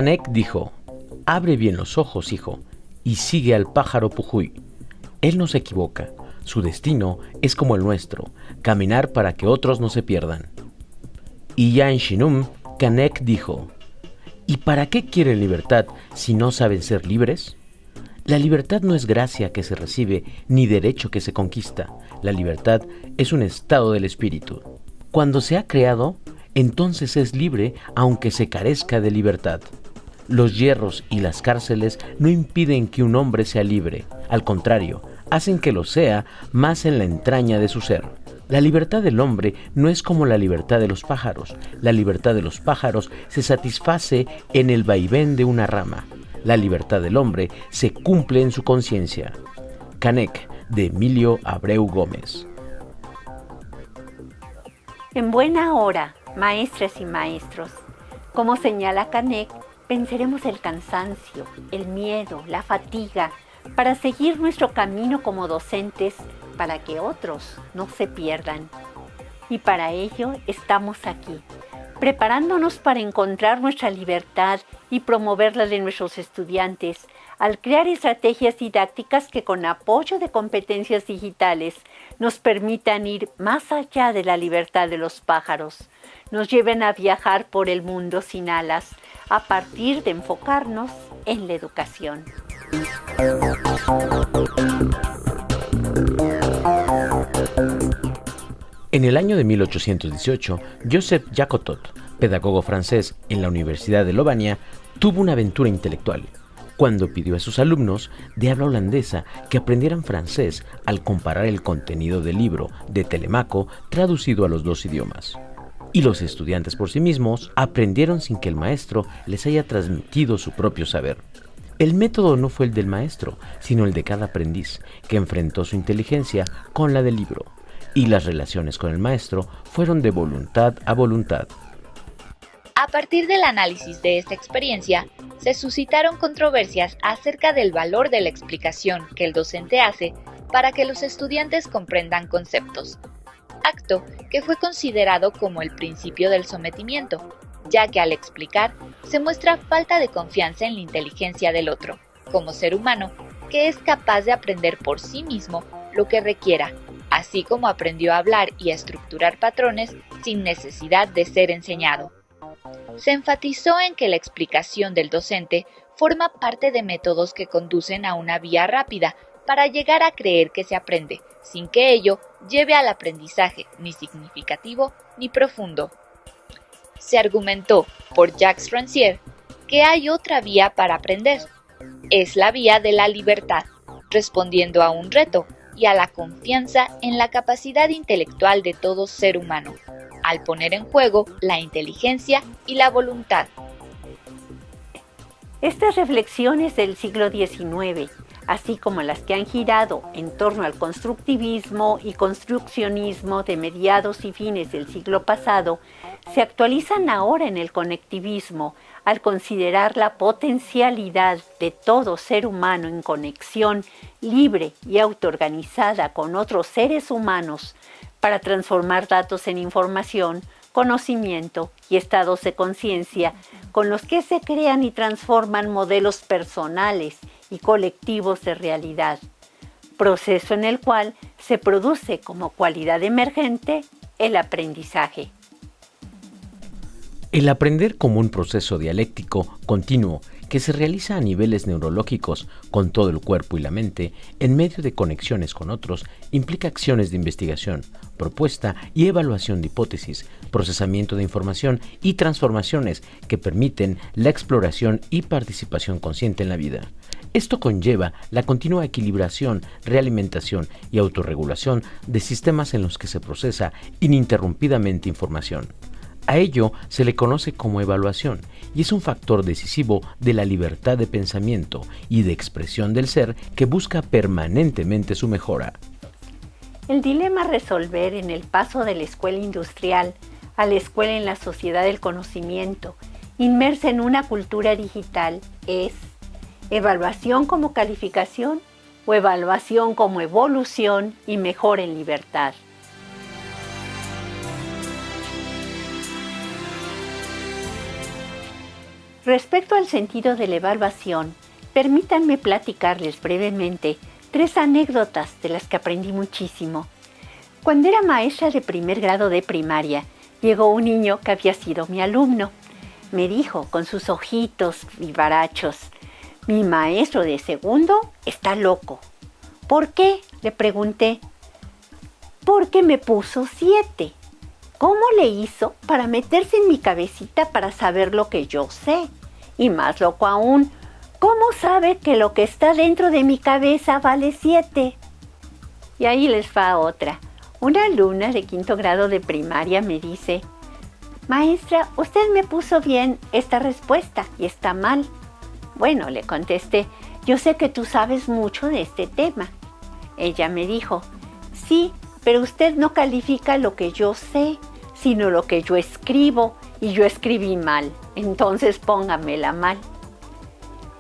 Canek dijo: «Abre bien los ojos, hijo, y sigue al pájaro Pujuy. Él no se equivoca. Su destino es como el nuestro, caminar para que otros no se pierdan». Y ya en Shinum, Canek dijo: «¿Y para qué quieren libertad si no saben ser libres? La libertad no es gracia que se recibe ni derecho que se conquista. La libertad es un estado del espíritu. Cuando se ha creado, entonces es libre aunque se carezca de libertad. Los hierros y las cárceles no impiden que un hombre sea libre. Al contrario, hacen que lo sea más en la entraña de su ser. La libertad del hombre no es como la libertad de los pájaros. La libertad de los pájaros se satisface en el vaivén de una rama. La libertad del hombre se cumple en su conciencia». Canek, de Emilio Abreu Gómez. En buena hora, maestras y maestros, como señala Canek, venceremos el cansancio, el miedo, la fatiga, para seguir nuestro camino como docentes, para que otros no se pierdan. Y para ello estamos aquí, preparándonos para encontrar nuestra libertad y promoverla de nuestros estudiantes, al crear estrategias didácticas que con apoyo de competencias digitales nos permitan ir más allá de la libertad de los pájaros, nos lleven a viajar por el mundo sin alas, a partir de enfocarnos en la educación. En el año de 1818, Joseph Jacotot, pedagogo francés en la Universidad de Lovaina, tuvo una aventura intelectual cuando pidió a sus alumnos de habla holandesa que aprendieran francés al comparar el contenido del libro de Telemaco traducido a los dos idiomas. Y los estudiantes por sí mismos aprendieron sin que el maestro les haya transmitido su propio saber. El método no fue el del maestro, sino el de cada aprendiz, que enfrentó su inteligencia con la del libro. Y las relaciones con el maestro fueron de voluntad a voluntad. A partir del análisis de esta experiencia, se suscitaron controversias acerca del valor de la explicación que el docente hace para que los estudiantes comprendan conceptos, acto que fue considerado como el principio del sometimiento, ya que al explicar se muestra falta de confianza en la inteligencia del otro, como ser humano, que es capaz de aprender por sí mismo lo que requiera, así como aprendió a hablar y a estructurar patrones sin necesidad de ser enseñado. Se enfatizó en que la explicación del docente forma parte de métodos que conducen a una vía rápida para llegar a creer que se aprende, sin que ello lleve al aprendizaje ni significativo ni profundo. Se argumentó por Jacques Rancière que hay otra vía para aprender. Es la vía de la libertad, respondiendo a un reto y a la confianza en la capacidad intelectual de todo ser humano, al poner en juego la inteligencia y la voluntad. Estas reflexiones del siglo XIX, así como las que han girado en torno al constructivismo y construccionismo de mediados y fines del siglo pasado, se actualizan ahora en el conectivismo al considerar la potencialidad de todo ser humano en conexión libre y autoorganizada con otros seres humanos para transformar datos en información, conocimiento y estados de conciencia con los que se crean y transforman modelos personales y colectivos de realidad, proceso en el cual se produce como cualidad emergente el aprendizaje. El aprender como un proceso dialéctico continuo que se realiza a niveles neurológicos con todo el cuerpo y la mente en medio de conexiones con otros implica acciones de investigación, propuesta y evaluación de hipótesis, procesamiento de información y transformaciones que permiten la exploración y participación consciente en la vida. Esto conlleva la continua equilibración, realimentación y autorregulación de sistemas en los que se procesa ininterrumpidamente información. A ello se le conoce como evaluación y es un factor decisivo de la libertad de pensamiento y de expresión del ser que busca permanentemente su mejora. El dilema a resolver en el paso de la escuela industrial a la escuela en la sociedad del conocimiento, inmersa en una cultura digital, es evaluación como calificación o evaluación como evolución y mejora en libertad. Respecto al sentido de la evaluación, permítanme platicarles brevemente 3 anécdotas de las que aprendí muchísimo. Cuando era maestra de primer grado de primaria, llegó un niño que había sido mi alumno. Me dijo con sus ojitos vivarachos: mi maestro de segundo está loco. ¿Por qué?, le pregunté. Porque me puso 7. ¿Cómo le hizo para meterse en mi cabecita para saber lo que yo sé? Y más loco aún, ¿cómo sabe que lo que está dentro de mi cabeza vale 7? Y ahí les va otra. Una alumna de 5º grado de primaria me dice: maestra, usted me puso bien esta respuesta y está mal. Bueno, le contesté, yo sé que tú sabes mucho de este tema. Ella me dijo: sí, pero usted no califica lo que yo sé, sino lo que yo escribo, y yo escribí mal, entonces póngamela mal.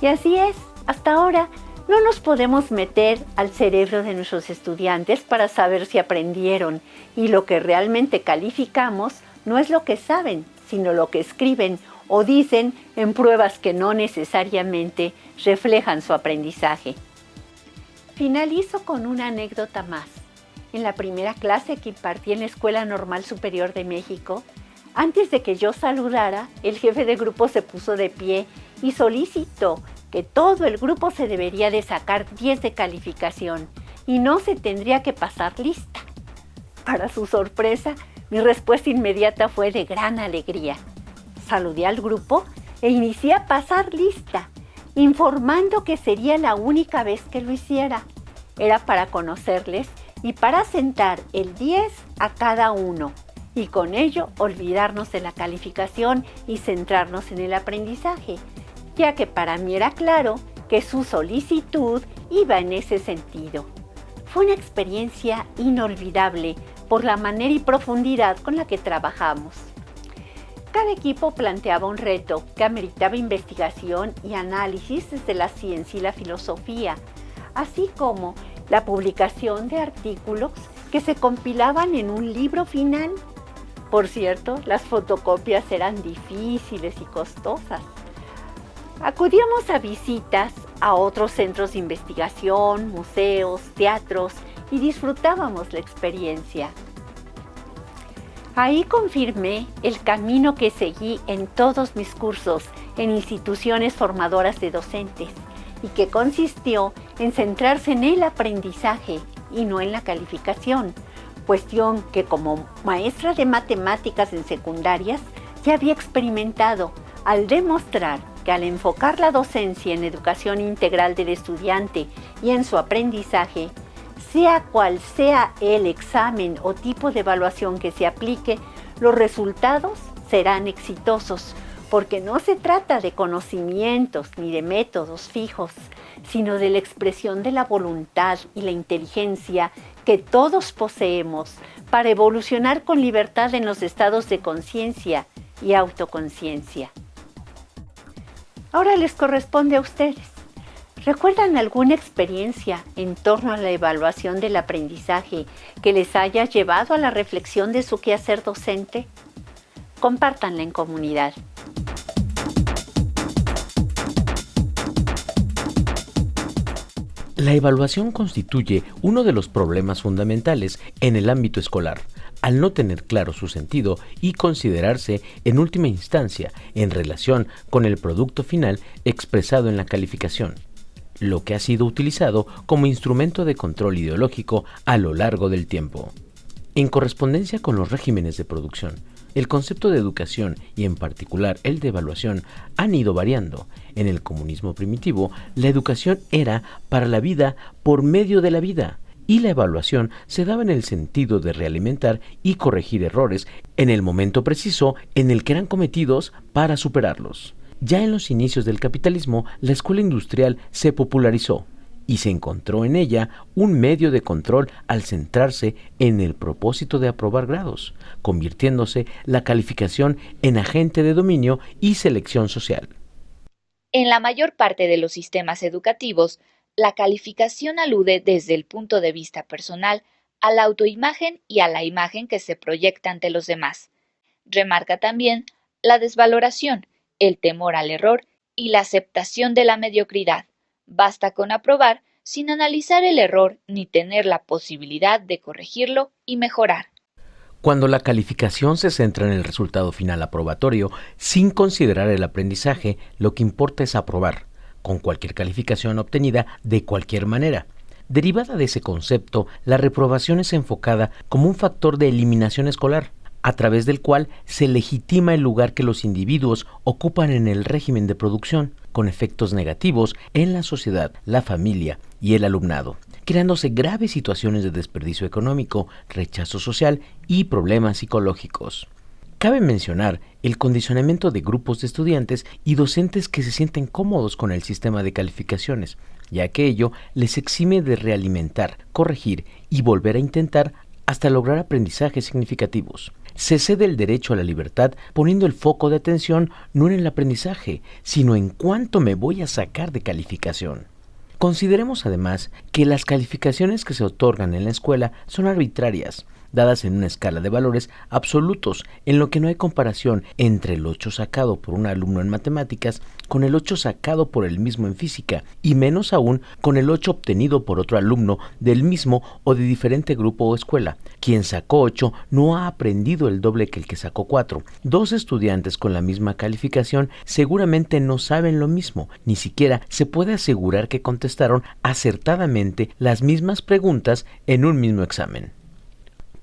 Y así es, hasta ahora no nos podemos meter al cerebro de nuestros estudiantes para saber si aprendieron, y lo que realmente calificamos no es lo que saben, sino lo que escriben o dicen en pruebas que no necesariamente reflejan su aprendizaje. Finalizo con una anécdota más. En la primera clase que impartí en la Escuela Normal Superior de México, antes de que yo saludara, el jefe de grupo se puso de pie y solicitó que todo el grupo se debería de sacar 10 de calificación y no se tendría que pasar lista. Para su sorpresa, mi respuesta inmediata fue de gran alegría. Saludé al grupo e inicié a pasar lista, informando que sería la única vez que lo hiciera. Era para conocerles y para sentar el 10 a cada uno, y con ello olvidarnos de la calificación y centrarnos en el aprendizaje, ya que para mí era claro que su solicitud iba en ese sentido. Fue una experiencia inolvidable por la manera y profundidad con la que trabajamos. Cada equipo planteaba un reto que ameritaba investigación y análisis desde la ciencia y la filosofía, así como la publicación de artículos que se compilaban en un libro final. Por cierto, las fotocopias eran difíciles y costosas. Acudíamos a visitas a otros centros de investigación, museos, teatros y disfrutábamos la experiencia. Ahí confirmé el camino que seguí en todos mis cursos en instituciones formadoras de docentes, y que consistió en centrarse en el aprendizaje y no en la calificación, cuestión que como maestra de matemáticas en secundarias ya había experimentado al demostrar que al enfocar la docencia en educación integral del estudiante y en su aprendizaje, sea cual sea el examen o tipo de evaluación que se aplique, los resultados serán exitosos, porque no se trata de conocimientos ni de métodos fijos, sino de la expresión de la voluntad y la inteligencia que todos poseemos para evolucionar con libertad en los estados de conciencia y autoconciencia. Ahora les corresponde a ustedes. ¿Recuerdan alguna experiencia en torno a la evaluación del aprendizaje que les haya llevado a la reflexión de su quehacer docente? Compártanla en comunidad. La evaluación constituye uno de los problemas fundamentales en el ámbito escolar, al no tener claro su sentido y considerarse en última instancia en relación con el producto final expresado en la calificación, lo que ha sido utilizado como instrumento de control ideológico a lo largo del tiempo. En correspondencia con los regímenes de producción, el concepto de educación y en particular el de evaluación han ido variando. En el comunismo primitivo, la educación era para la vida por medio de la vida, y la evaluación se daba en el sentido de realimentar y corregir errores en el momento preciso en el que eran cometidos para superarlos. Ya en los inicios del capitalismo, la escuela industrial se popularizó y se encontró en ella un medio de control al centrarse en el propósito de aprobar grados, convirtiéndose la calificación en agente de dominio y selección social. En la mayor parte de los sistemas educativos, la calificación alude desde el punto de vista personal a la autoimagen y a la imagen que se proyecta ante los demás. Remarca también la desvaloración, el temor al error y la aceptación de la mediocridad. Basta con aprobar sin analizar el error ni tener la posibilidad de corregirlo y mejorar. Cuando la calificación se centra en el resultado final aprobatorio, sin considerar el aprendizaje, lo que importa es aprobar, con cualquier calificación obtenida de cualquier manera. Derivada de ese concepto, la reprobación es enfocada como un factor de eliminación escolar, a través del cual se legitima el lugar que los individuos ocupan en el régimen de producción, con efectos negativos en la sociedad, la familia y el alumnado, creándose graves situaciones de desperdicio económico, rechazo social y problemas psicológicos. Cabe mencionar el condicionamiento de grupos de estudiantes y docentes que se sienten cómodos con el sistema de calificaciones, ya que ello les exime de realimentar, corregir y volver a intentar hasta lograr aprendizajes significativos. Se cede el derecho a la libertad poniendo el foco de atención no en el aprendizaje, sino en cuánto me voy a sacar de calificación. Consideremos además que las calificaciones que se otorgan en la escuela son arbitrarias, dadas en una escala de valores absolutos, en lo que no hay comparación entre el 8 sacado por un alumno en matemáticas con el 8 sacado por el mismo en física, y menos aún con el 8 obtenido por otro alumno del mismo o de diferente grupo o escuela. Quien sacó 8 no ha aprendido el doble que el que sacó 4. Dos estudiantes con la misma calificación seguramente no saben lo mismo, ni siquiera se puede asegurar que contestaron acertadamente las mismas preguntas en un mismo examen.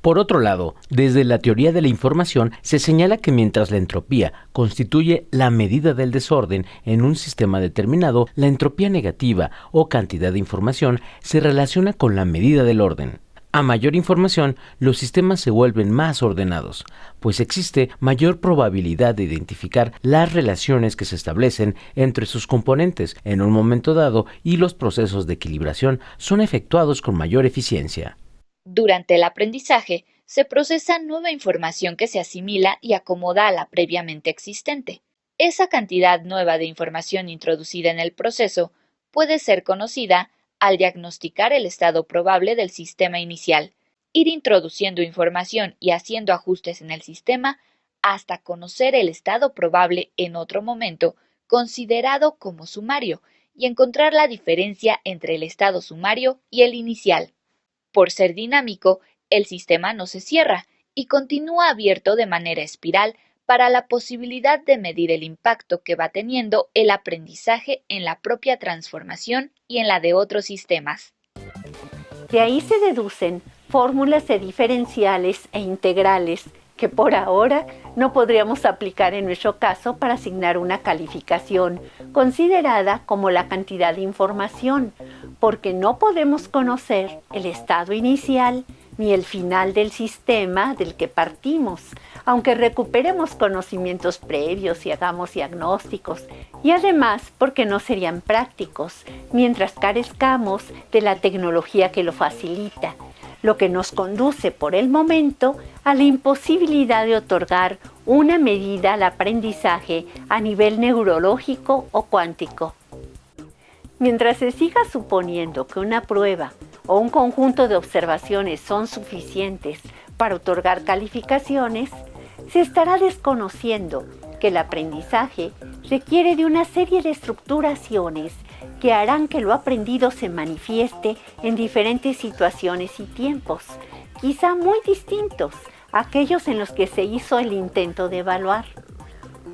Por otro lado, desde la teoría de la información se señala que mientras la entropía constituye la medida del desorden en un sistema determinado, la entropía negativa o cantidad de información se relaciona con la medida del orden. A mayor información, los sistemas se vuelven más ordenados, pues existe mayor probabilidad de identificar las relaciones que se establecen entre sus componentes en un momento dado y los procesos de equilibración son efectuados con mayor eficiencia. Durante el aprendizaje, se procesa nueva información que se asimila y acomoda a la previamente existente. Esa cantidad nueva de información introducida en el proceso puede ser conocida al diagnosticar el estado probable del sistema inicial, ir introduciendo información y haciendo ajustes en el sistema hasta conocer el estado probable en otro momento considerado como sumario y encontrar la diferencia entre el estado sumario y el inicial. Por ser dinámico, el sistema no se cierra y continúa abierto de manera espiral para la posibilidad de medir el impacto que va teniendo el aprendizaje en la propia transformación y en la de otros sistemas. De ahí se deducen fórmulas de diferenciales e integrales que por ahora no podríamos aplicar en nuestro caso para asignar una calificación considerada como la cantidad de información, porque no podemos conocer el estado inicial ni el final del sistema del que partimos, aunque recuperemos conocimientos previos y hagamos diagnósticos, y además porque no serían prácticos, mientras carezcamos de la tecnología que lo facilita, lo que nos conduce por el momento a la imposibilidad de otorgar una medida al aprendizaje a nivel neurológico o cuántico. Mientras se siga suponiendo que una prueba o un conjunto de observaciones son suficientes para otorgar calificaciones, se estará desconociendo que el aprendizaje requiere de una serie de estructuraciones que harán que lo aprendido se manifieste en diferentes situaciones y tiempos, quizá muy distintos a aquellos en los que se hizo el intento de evaluar.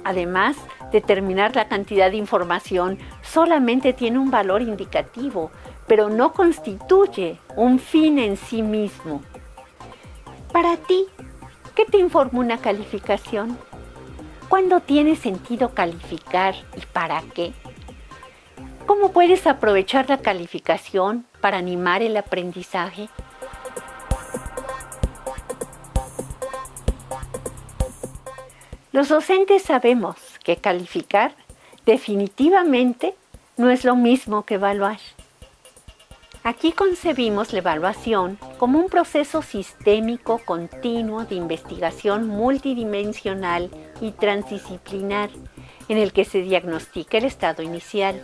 Además, determinar la cantidad de información solamente tiene un valor indicativo, pero no constituye un fin en sí mismo. Para ti, ¿qué te informa una calificación? ¿Cuándo tiene sentido calificar y para qué? ¿Cómo puedes aprovechar la calificación para animar el aprendizaje? Los docentes sabemos que calificar definitivamente no es lo mismo que evaluar. Aquí concebimos la evaluación como un proceso sistémico continuo de investigación multidimensional y transdisciplinar en el que se diagnostica el estado inicial,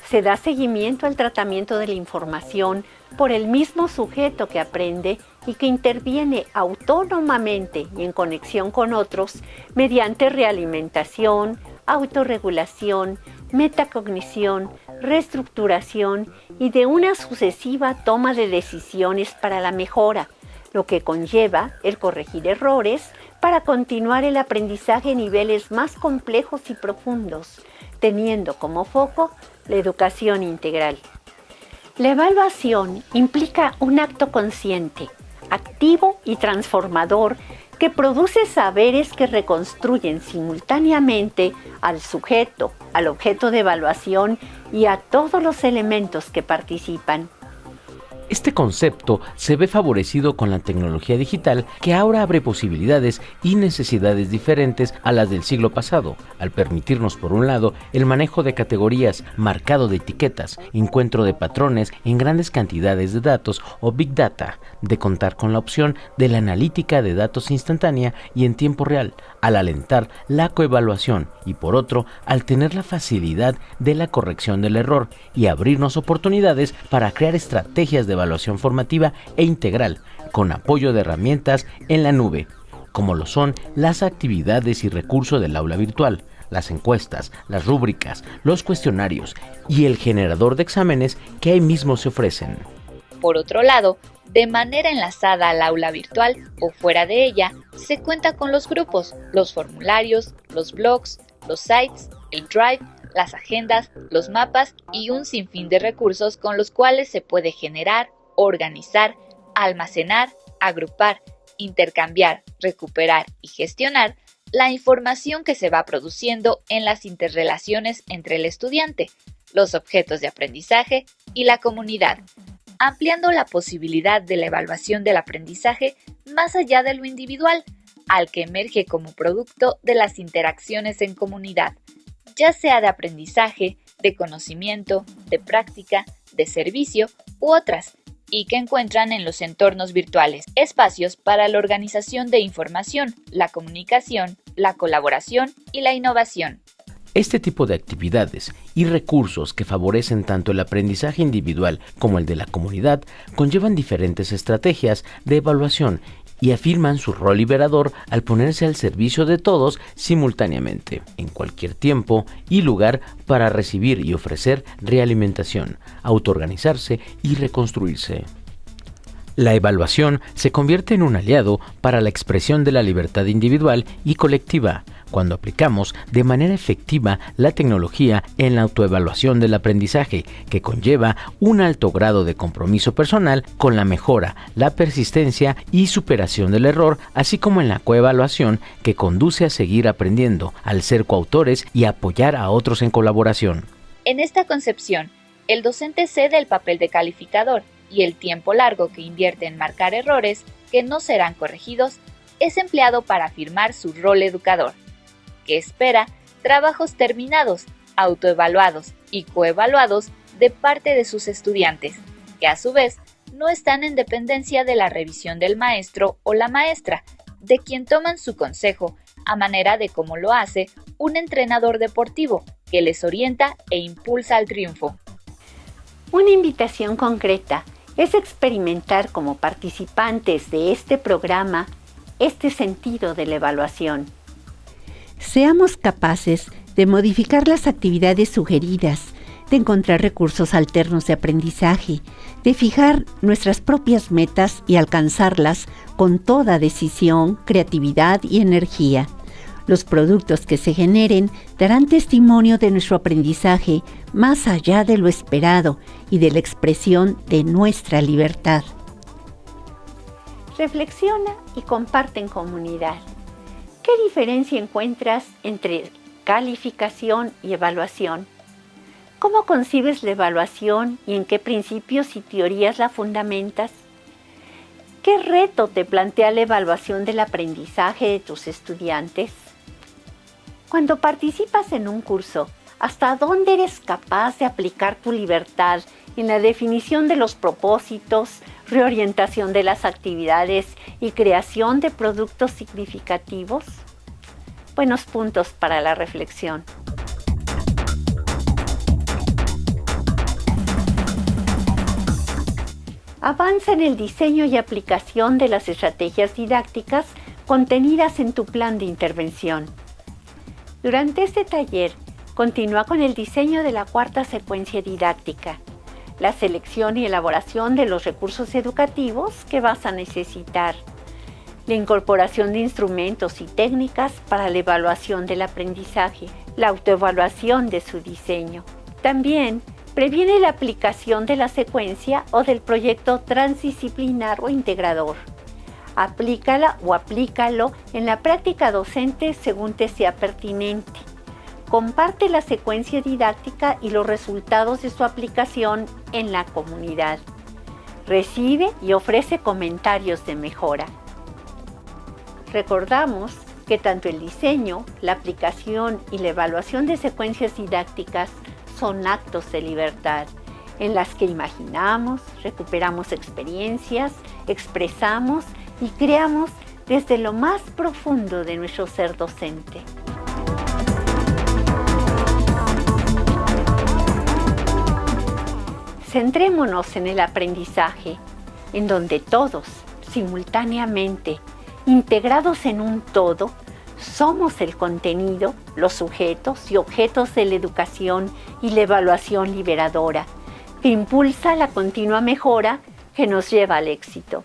se da seguimiento al tratamiento de la información por el mismo sujeto que aprende y que interviene autónomamente y en conexión con otros mediante realimentación, autorregulación, metacognición, reestructuración y de una sucesiva toma de decisiones para la mejora, lo que conlleva el corregir errores para continuar el aprendizaje en niveles más complejos y profundos, teniendo como foco la educación integral. La evaluación implica un acto consciente, activo y transformador que produce saberes que reconstruyen simultáneamente al sujeto, al objeto de evaluación y a todos los elementos que participan. Este concepto se ve favorecido con la tecnología digital que ahora abre posibilidades y necesidades diferentes a las del siglo pasado, al permitirnos por un lado el manejo de categorías, marcado de etiquetas, encuentro de patrones en grandes cantidades de datos o Big Data, de contar con la opción de la analítica de datos instantánea y en tiempo real, al alentar la coevaluación y por otro, al tener la facilidad de la corrección del error y abrirnos oportunidades para crear estrategias de evaluación formativa e integral, con apoyo de herramientas en la nube, como lo son las actividades y recursos del aula virtual, las encuestas, las rúbricas, los cuestionarios y el generador de exámenes que ahí mismo se ofrecen. Por otro lado, de manera enlazada al aula virtual o fuera de ella, se cuenta con los grupos, los formularios, los blogs, los sites, el Drive, las agendas, los mapas y un sinfín de recursos con los cuales se puede generar, organizar, almacenar, agrupar, intercambiar, recuperar y gestionar la información que se va produciendo en las interrelaciones entre el estudiante, los objetos de aprendizaje y la comunidad, ampliando la posibilidad de la evaluación del aprendizaje más allá de lo individual, al que emerge como producto de las interacciones en comunidad, ya sea de aprendizaje, de conocimiento, de práctica, de servicio u otras, y que encuentran en los entornos virtuales espacios para la organización de información, la comunicación, la colaboración y la innovación. Este tipo de actividades y recursos que favorecen tanto el aprendizaje individual como el de la comunidad conllevan diferentes estrategias de evaluación y afirman su rol liberador al ponerse al servicio de todos simultáneamente, en cualquier tiempo y lugar para recibir y ofrecer realimentación, autoorganizarse y reconstruirse. La evaluación se convierte en un aliado para la expresión de la libertad individual y colectiva, cuando aplicamos de manera efectiva la tecnología en la autoevaluación del aprendizaje, que conlleva un alto grado de compromiso personal con la mejora, la persistencia y superación del error, así como en la coevaluación que conduce a seguir aprendiendo, al ser coautores y apoyar a otros en colaboración. En esta concepción, el docente cede el papel de calificador y el tiempo largo que invierte en marcar errores que no serán corregidos es empleado para afirmar su rol educador, que espera trabajos terminados, autoevaluados y coevaluados de parte de sus estudiantes, que a su vez no están en dependencia de la revisión del maestro o la maestra, de quien toman su consejo, a manera de como lo hace un entrenador deportivo que les orienta e impulsa al triunfo. Una invitación concreta es experimentar como participantes de este programa este sentido de la evaluación. Seamos capaces de modificar las actividades sugeridas, de encontrar recursos alternos de aprendizaje, de fijar nuestras propias metas y alcanzarlas con toda decisión, creatividad y energía. Los productos que se generen darán testimonio de nuestro aprendizaje más allá de lo esperado y de la expresión de nuestra libertad. Reflexiona y comparte en comunidad. ¿Qué diferencia encuentras entre calificación y evaluación? ¿Cómo concibes la evaluación y en qué principios y teorías la fundamentas? ¿Qué reto te plantea la evaluación del aprendizaje de tus estudiantes? Cuando participas en un curso, ¿hasta dónde eres capaz de aplicar tu libertad en la definición de los propósitos, reorientación de las actividades y creación de productos significativos? Buenos puntos para la reflexión. Avanza en el diseño y aplicación de las estrategias didácticas contenidas en tu plan de intervención. Durante este taller, continúa con el diseño de la cuarta secuencia didáctica, la selección y elaboración de los recursos educativos que vas a necesitar, la incorporación de instrumentos y técnicas para la evaluación del aprendizaje, la autoevaluación de su diseño. También previene la aplicación de la secuencia o del proyecto transdisciplinar o integrador. Aplícala o aplícalo en la práctica docente según te sea pertinente. Comparte la secuencia didáctica y los resultados de su aplicación en la comunidad. Recibe y ofrece comentarios de mejora. Recordamos que tanto el diseño, la aplicación y la evaluación de secuencias didácticas son actos de libertad, en las que imaginamos, recuperamos experiencias, expresamos y creamos desde lo más profundo de nuestro ser docente. Centrémonos en el aprendizaje, en donde todos, simultáneamente, integrados en un todo, somos el contenido, los sujetos y objetos de la educación y la evaluación liberadora, que impulsa la continua mejora que nos lleva al éxito.